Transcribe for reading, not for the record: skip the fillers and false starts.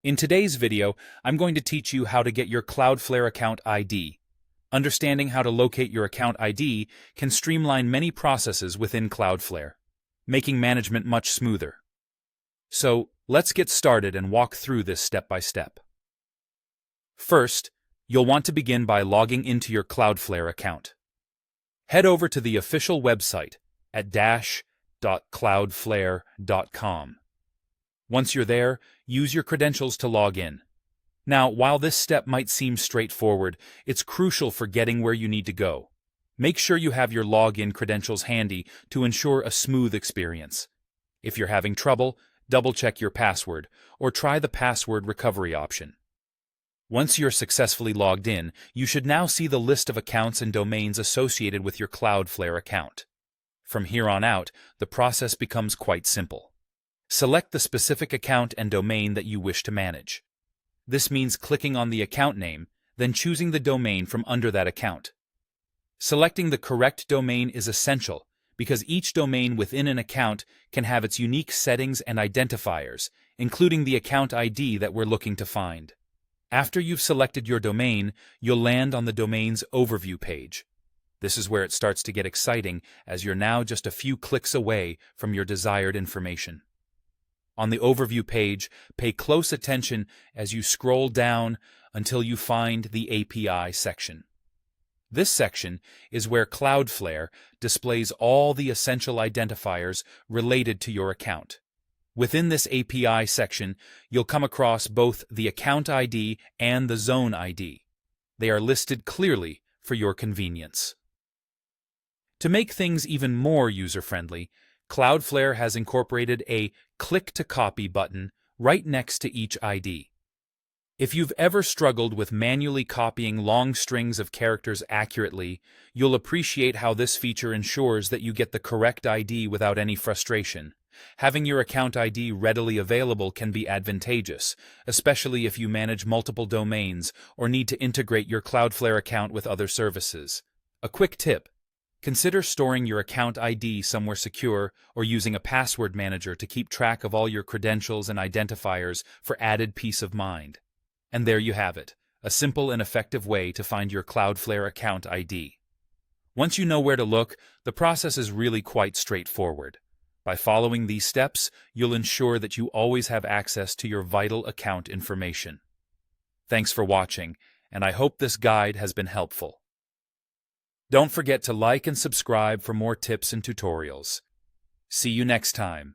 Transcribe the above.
In today's video, I'm going to teach you how to get your Cloudflare account ID. Understanding how to locate your account ID can streamline many processes within Cloudflare, making management much smoother. So, let's get started and walk through this step by step. First, you'll want to begin by logging into your Cloudflare account. Head over to the official website at dash.cloudflare.com. Once you're there, use your credentials to log in. Now, while this step might seem straightforward, it's crucial for getting where you need to go. Make sure you have your login credentials handy to ensure a smooth experience. If you're having trouble, double-check your password, or try the password recovery option. Once you're successfully logged in, you should now see the list of accounts and domains associated with your Cloudflare account. From here on out, the process becomes quite simple. Select the specific account and domain that you wish to manage. This means clicking on the account name, then choosing the domain from under that account. Selecting the correct domain is essential because each domain within an account can have its unique settings and identifiers, including the account ID that we're looking to find. After you've selected your domain, you'll land on the domain's overview page. This is where it starts to get exciting, as you're now just a few clicks away from your desired information. On the overview page, pay close attention as you scroll down until you find the API section. This section is where Cloudflare displays all the essential identifiers related to your account. Within this API section, you'll come across both the account ID and the zone ID. They are listed clearly for your convenience. To make things even more user-friendly, Cloudflare has incorporated a click-to-copy button right next to each ID. If you've ever struggled with manually copying long strings of characters accurately, you'll appreciate how this feature ensures that you get the correct ID without any frustration. Having your account ID readily available can be advantageous, especially if you manage multiple domains or need to integrate your Cloudflare account with other services. A quick tip: consider storing your account ID somewhere secure or using a password manager to keep track of all your credentials and identifiers for added peace of mind. And there you have it, a simple and effective way to find your Cloudflare account ID. Once you know where to look, the process is really quite straightforward. By following these steps, you'll ensure that you always have access to your vital account information. Thanks for watching, and I hope this guide has been helpful. Don't forget to like and subscribe for more tips and tutorials. See you next time.